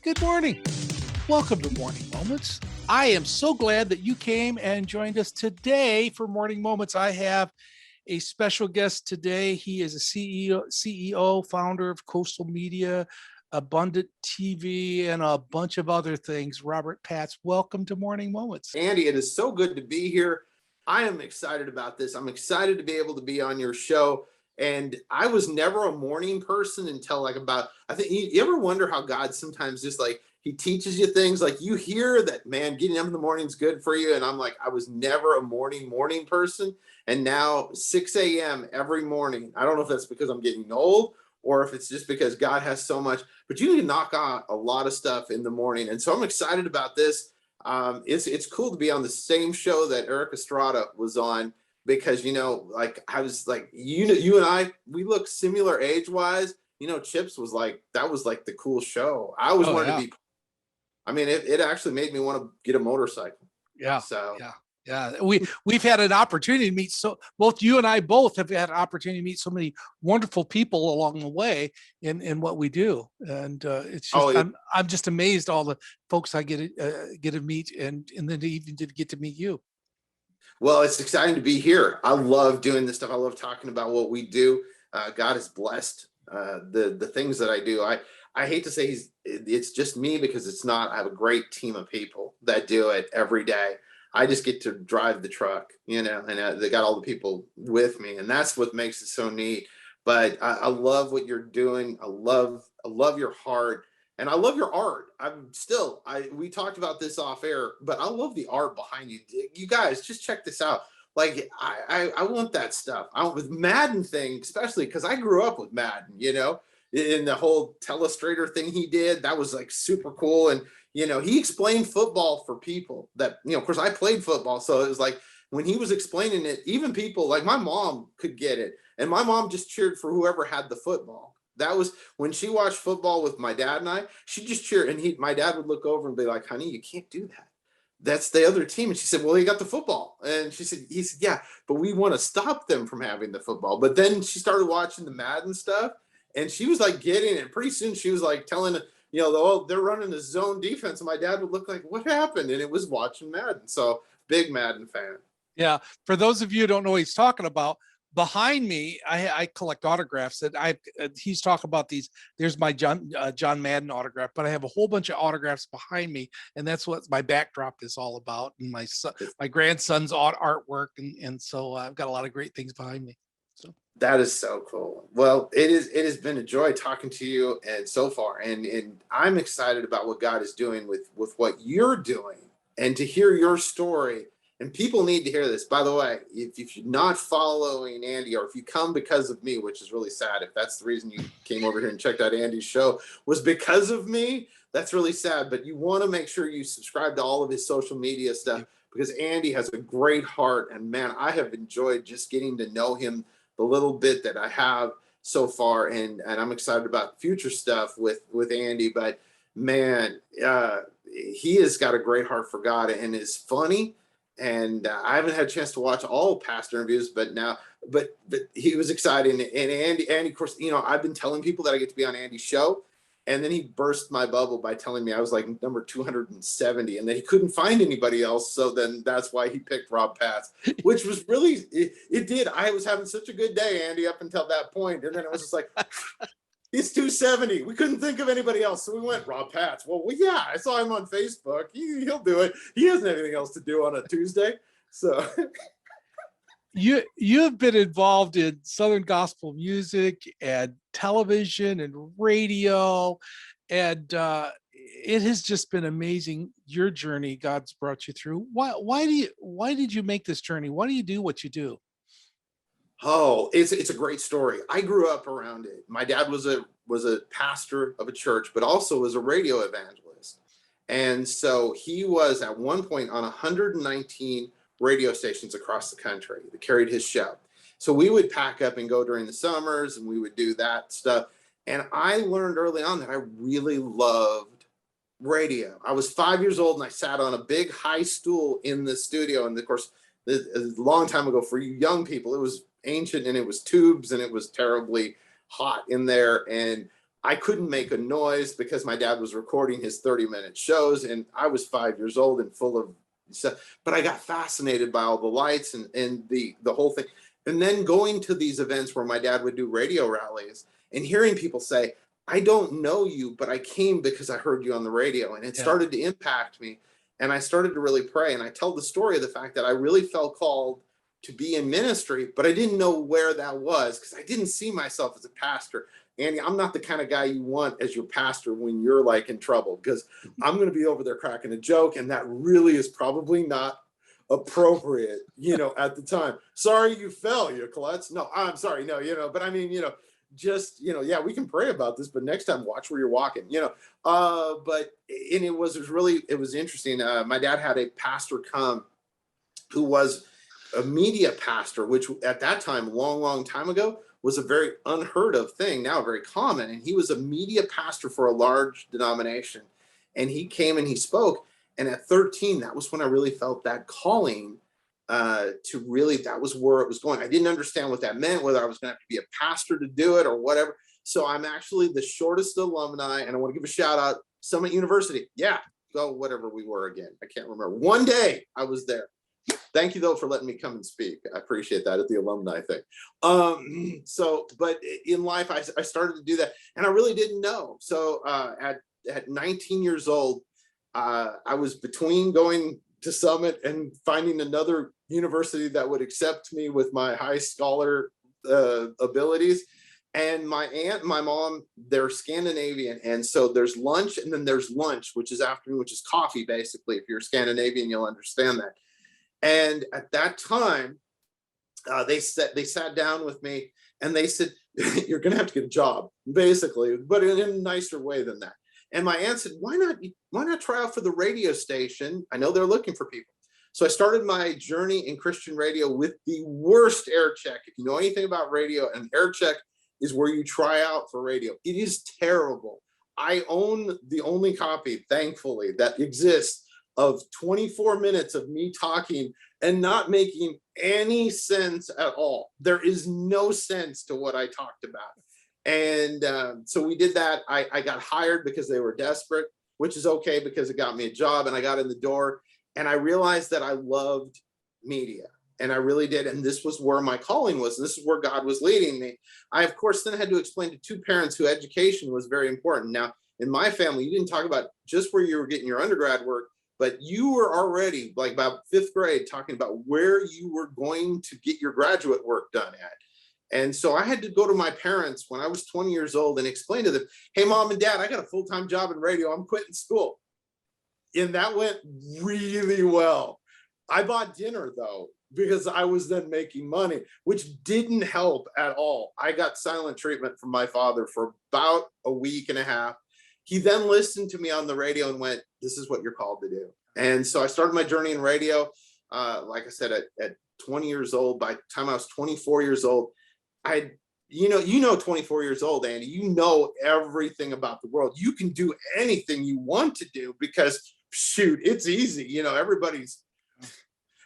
Good morning. Welcome to Morning Moments. I am so glad that you came and joined us today for Morning Moments. I have a special guest today. He is a CEO, founder of Coastal Media, Abundant TV, and a bunch of other things. Robert Patz, welcome to Morning Moments. Andy, it is so good to be here. I am excited about this. I'm excited to be able to be on your show. And I was never a morning person until I think you ever wonder how God sometimes just he teaches you things, like you hear that, man, getting up in the morning is good for you. And I'm like, I was never a morning person. And now 6 a.m. every morning. I don't know if that's because I'm getting old or if it's just because God has so much, but you need to knock out a lot of stuff in the morning. And so I'm excited about this. It's cool to be on the same show that Eric Estrada was on, because I was like, you and I, we look similar age wise. Chips was that was the cool show. I always wanted to be. I mean, it actually made me want to get a motorcycle. Yeah. So yeah. We've had an opportunity to meet, so both you and I both have had an opportunity to meet so many wonderful people along the way in what we do, and it's just I'm just amazed all the folks I get to meet, and then even did get to meet you. Well, it's exciting to be here. I love doing this stuff. I love talking about what we do. God has blessed the things that I do. I hate to say it's just me, because it's not. I have a great team of people that do it every day. I just get to drive the truck, and they got all the people with me, and that's what makes it so neat. But I love what you're doing. I love your heart. And I love your art. We talked about this off air, but I love the art behind you. You guys, just check this out. I want that stuff. With Madden thing, especially because I grew up with Madden, in the whole telestrator thing he did. That was super cool. And, he explained football for people that, of course I played football. So it was when he was explaining it, even people like my mom could get it. And my mom just cheered for whoever had the football. That was when she watched football with my dad and I, she just cheered. And my dad would look over and be like, honey, you can't do that. That's the other team. And she said, well, he got the football. And he said, yeah, but we want to stop them from having the football. But then she started watching the Madden stuff, and she was getting it. Pretty soon she was telling, they're running the zone defense. And my dad would look like, what happened? And it was watching Madden. So big Madden fan. Yeah. For those of you who don't know what he's talking about, behind me, I collect autographs that he's talking about these. There's my John Madden autograph, but I have a whole bunch of autographs behind me, and that's what my backdrop is all about. And my grandson's artwork, and so I've got a lot of great things behind me. So that is so cool. Well, it has been a joy talking to you, and so far, and I'm excited about what God is doing with what you're doing, and to hear your story. And people need to hear this. By the way, if you're not following Andy, or if you come because of me, which is really sad, if that's the reason you came over here and checked out Andy's show was because of me, that's really sad. But you want to make sure you subscribe to all of his social media stuff, because Andy has a great heart. And man, I have enjoyed just getting to know him the little bit that I have so far. And I'm excited about future stuff with Andy. But man, he has got a great heart for God and is funny. And I haven't had a chance to watch all past interviews, but he was exciting. And Andy, of course, I've been telling people that I get to be on Andy's show, and then he burst my bubble by telling me I was number 270, and that he couldn't find anybody else. So then that's why he picked Rob Patz, which was really, it did. I was having such a good day, Andy, up until that point. And then it was just he's 270. We couldn't think of anybody else. So we went Rob Patz. Well, yeah, I saw him on Facebook. He'll do it. He hasn't anything else to do on a Tuesday. So you've been involved in Southern gospel music and television and radio, and it has just been amazing, your journey God's brought you through. Why did you make this journey? Why do you do what you do? Oh, it's a great story. I grew up around it. My dad was a pastor of a church, but also was a radio evangelist. And so he was at one point on 119 radio stations across the country that carried his show. So we would pack up and go during the summers, and we would do that stuff. And I learned early on that I really loved radio. I was 5 years old, and I sat on a big high stool in the studio. And of course, a long time ago, for you young people, it was ancient, and it was tubes, and it was terribly hot in there. And I couldn't make a noise because my dad was recording his 30-minute shows, and I was 5 years old and full of stuff. But I got fascinated by all the lights and the whole thing. And then going to these events where my dad would do radio rallies and hearing people say, I don't know you, but I came because I heard you on the radio. And it Yeah. started to impact me. And I started to really pray. And I tell the story of the fact that I really felt called to be in ministry, but I didn't know where that was because I didn't see myself as a pastor. Andy, I'm not the kind of guy you want as your pastor when you're like in trouble, because I'm going to be over there cracking a joke. And that really is probably not appropriate, at the time. Sorry you fell, you klutz. No, I'm sorry. No, but I mean, just, yeah, we can pray about this, but next time watch where you're walking, but, and it was interesting. My dad had a pastor come who was a media pastor, which at that time, long time ago, was a very unheard of thing, now very common. And he was a media pastor for a large denomination. And he came and he spoke. And at 13, that was when I really felt that calling to really, that was where it was going. I didn't understand what that meant, whether I was going to have to be a pastor to do it or whatever. So I'm actually the shortest alumni, and I want to give a shout out, Summit University. Yeah, go whatever we were again. I can't remember. One day I was there. Thank you though for letting me come and speak. I appreciate that at the alumni thing. But in life, I started to do that, and I really didn't know. So at 19 years old, I was between going to Summit and finding another university that would accept me with my high scholar abilities. And my aunt and my mom, they're Scandinavian. And so there's lunch, and then there's lunch, which is afternoon, which is coffee, basically. If you're Scandinavian, you'll understand that. And at that time, they sat down with me and they said, you're going to have to get a job, basically, but in a nicer way than that. And my aunt said, why not try out for the radio station? I know they're looking for people. So I started my journey in Christian radio with the worst air check. If you know anything about radio, an air check is where you try out for radio. It is terrible. I own the only copy, thankfully, that exists of 24 minutes of me talking and not making any sense at all. There is no sense to what I talked about. And so we did that. I got hired because they were desperate, which is okay because it got me a job and I got in the door, and I realized that I loved media, and I really did. And this was where my calling was. This is where God was leading me. I, of course, then had to explain to two parents who education was very important. Now, in my family, you didn't talk about just where you were getting your undergrad work, but you were already like about 5th grade talking about where you were going to get your graduate work done at. And so I had to go to my parents when I was 20 years old and explain to them, hey, mom and dad, I got a full-time job in radio. I'm quitting school. And that went really well. I bought dinner though, because I was then making money, which didn't help at all. I got silent treatment from my father for about a week and a half. He then listened to me on the radio and went, this is what you're called to do. And so I started my journey in radio. Like I said, at 20 years old. By the time I was 24 years old, I, 24 years old, Andy, you know everything about the world. You can do anything you want to do because shoot, it's easy.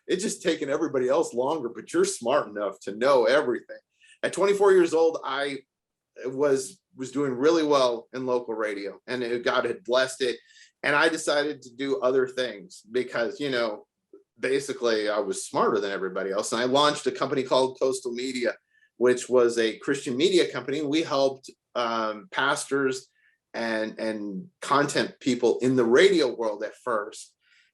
It's just taking everybody else longer, but you're smart enough to know everything. At 24 years old, I was doing really well in local radio, and God had blessed it. And I decided to do other things because, basically I was smarter than everybody else. And I launched a company called Coastal Media, which was a Christian media company. We helped pastors and content people in the radio world at first.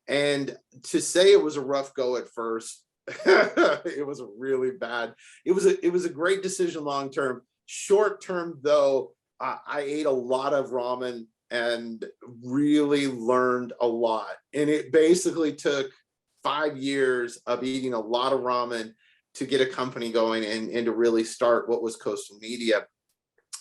And to say it was a rough go at first, it was really bad. It was a great decision long term. Short term, though, I ate a lot of ramen and really learned a lot. And it basically took 5 years of eating a lot of ramen to get a company going and to really start what was Coastal Media.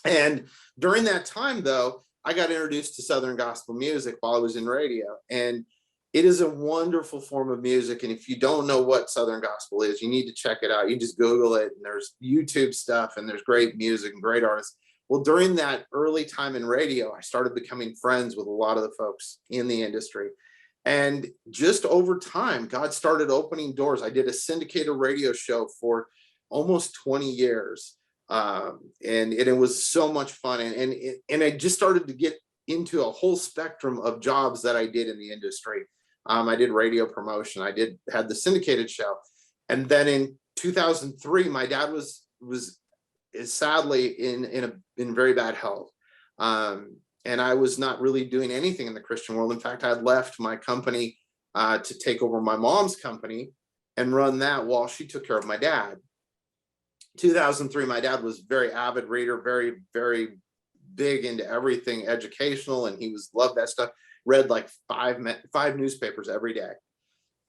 And during that time, though, I got introduced to Southern gospel music while I was in radio. And it is a wonderful form of music. And if you don't know what Southern gospel is, you need to check it out. You just Google it, and there's YouTube stuff, and there's great music and great artists. Well, during that early time in radio, I started becoming friends with a lot of the folks in the industry. And just over time, God started opening doors. I did a syndicated radio show for almost 20 years. And it was so much fun. And I just started to get into a whole spectrum of jobs that I did in the industry. I did radio promotion. Had the syndicated show. And then in 2003, my dad was is sadly in very bad health. And I was not really doing anything in the Christian world. In fact, I had left my company to take over my mom's company and run that while she took care of my dad. 2003, my dad was very avid reader, very, very big into everything educational, and he loved that stuff. Read like five newspapers every day.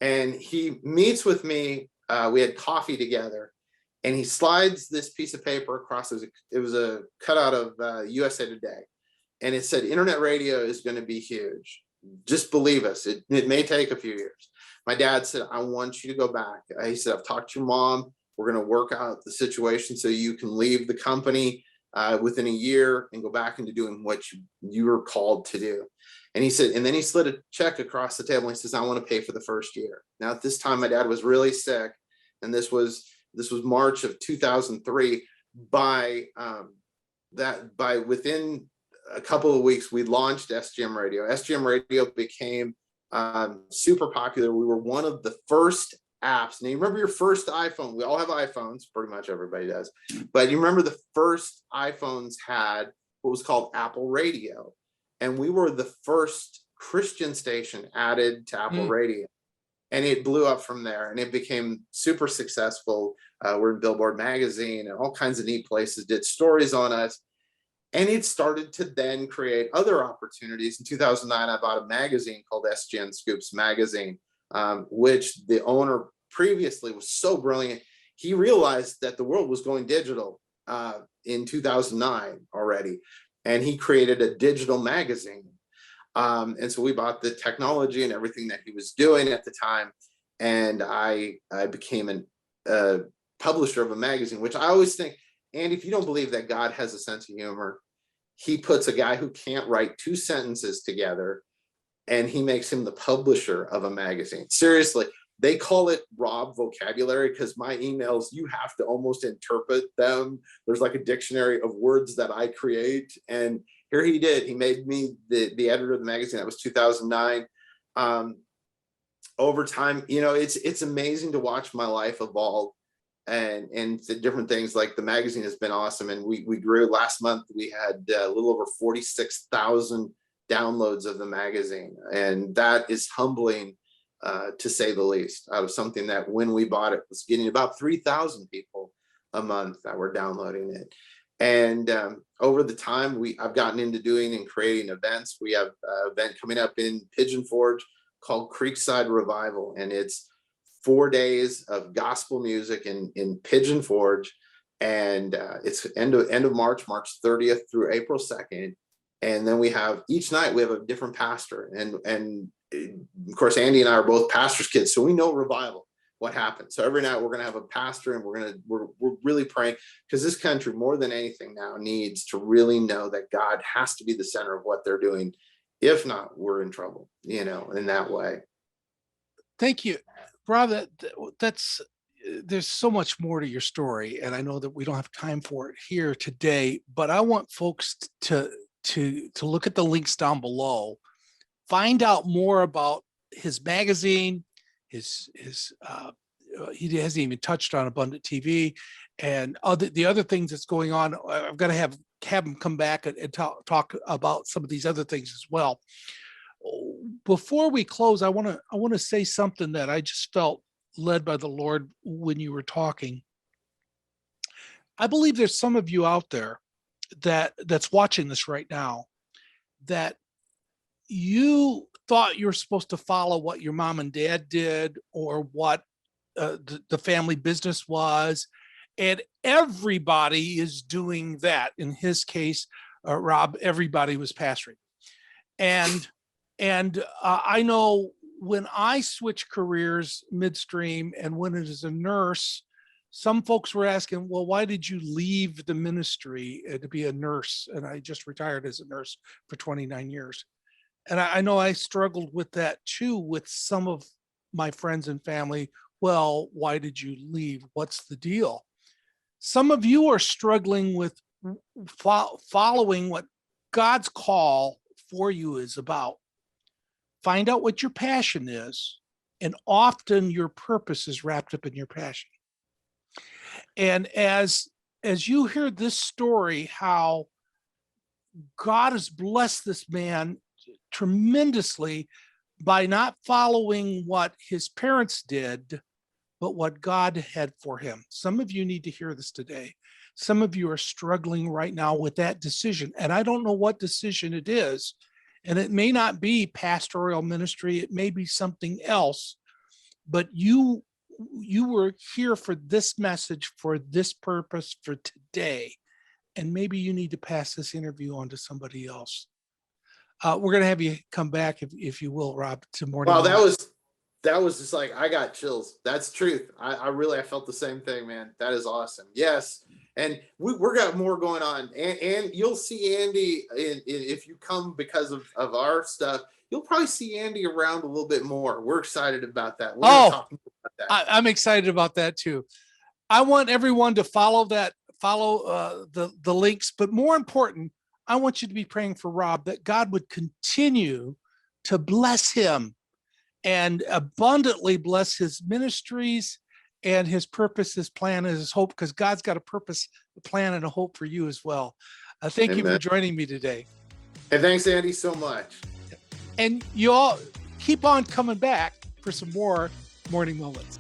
And he meets with me. We had coffee together, and he slides this piece of paper across. It was a cutout of USA Today, and it said, "Internet radio is going to be huge. Just believe us. It may take a few years." My dad said, "I want you to go back." He said, "I've talked to your mom. We're going to work out the situation so you can leave the company within a year and go back into doing what you were called to do." And he said, and then he slid a check across the table. And he says, "I want to pay for the first year." Now, at this time, my dad was really sick, and this was March of 2003. By within a couple of weeks, we launched SGM Radio. SGM Radio became super popular. We were one of the first apps. Now, you remember your first iPhone? We all have iPhones, pretty much everybody does. But you remember the first iPhones had what was called Apple Radio. And we were the first Christian station added to Apple Radio. And it blew up from there, and it became super successful. We're in Billboard magazine and all kinds of neat places did stories on us. And it started to then create other opportunities. In 2009, I bought a magazine called SGN Scoops Magazine, which the owner previously was so brilliant. He realized that the world was going digital in 2009 already, and he created a digital magazine. And so we bought the technology and everything that he was doing at the time, and I became a publisher of a magazine, which I always think, Andy, if you don't believe that God has a sense of humor, he puts a guy who can't write two sentences together and he makes him the publisher of a magazine. Seriously, they call it Rob vocabulary because my emails, you have to almost interpret them. There's like a dictionary of words that I create. And here he did. He made me the editor of the magazine. That was 2009. Over time, it's amazing to watch my life evolve. And the different things. Like the magazine has been awesome, and we grew. Last month we had a little over 46,000 downloads of the magazine, and that is humbling to say the least. Out of something that when we bought it was getting about 3,000 people a month that were downloading it. And over the time, I've gotten into doing and creating events. We have an event coming up in Pigeon Forge called Creekside Revival, and it's 4 days of gospel music in Pigeon Forge, and it's end of March 30th through April 2nd. And then we have each night we have a different pastor, and of course Andy and I are both pastors' kids, so we know revival, what happens. So every night we're going to have a pastor, and we're really praying, because this country more than anything now needs to really know that God has to be the center of what they're doing. If not, we're in trouble, in that way. Thank you, Rob. That's there's so much more to your story, and I know that we don't have time for it here today, but I want folks to look at the links down below, find out more about his magazine, he hasn't even touched on Abundant TV and the other things that's going on. I've got to have him come back and talk about some of these other things as well. Before we close, I want to say something that I just felt led by the Lord when you were talking. I believe there's some of you out there that's watching this right now that you thought you were supposed to follow what your mom and dad did or what the family business was, and everybody is doing that. In his case, Rob, everybody was pastoring, and I know when I switched careers midstream and went as a nurse, some folks were asking, well, why did you leave the ministry to be a nurse? And I just retired as a nurse for 29 years. And I know I struggled with that too, with some of my friends and family. Well, why did you leave? What's the deal? Some of you are struggling with following what God's call for you is about. Find out what your passion is, and often your purpose is wrapped up in your passion. And as you hear this story, how God has blessed this man tremendously by not following what his parents did, but what God had for him. Some of you need to hear this today. Some of you are struggling right now with that decision, and I don't know what decision it is. And it may not be pastoral ministry, it may be something else, but you were here for this message, for this purpose, for today. And maybe you need to pass this interview on to somebody else. We're going to have you come back, if you will, Rob, to morning. Wow, that was just like, I got chills. That's truth. I felt the same thing, man. That is awesome. Yes. And we're got more going on, and you'll see Andy if you come because of our stuff. You'll probably see Andy around a little bit more. We're excited about that. We're gonna talk more about that. I'm excited about that too. I want everyone to follow the links, but more important, I want you to be praying for Rob, that God would continue to bless him and abundantly bless his ministries and his purpose, his plan, and his hope, because God's got a purpose, a plan, and a hope for you as well. Thank you for joining me today. And thanks, Andy, so much. And you all keep on coming back for some more Morning Moments.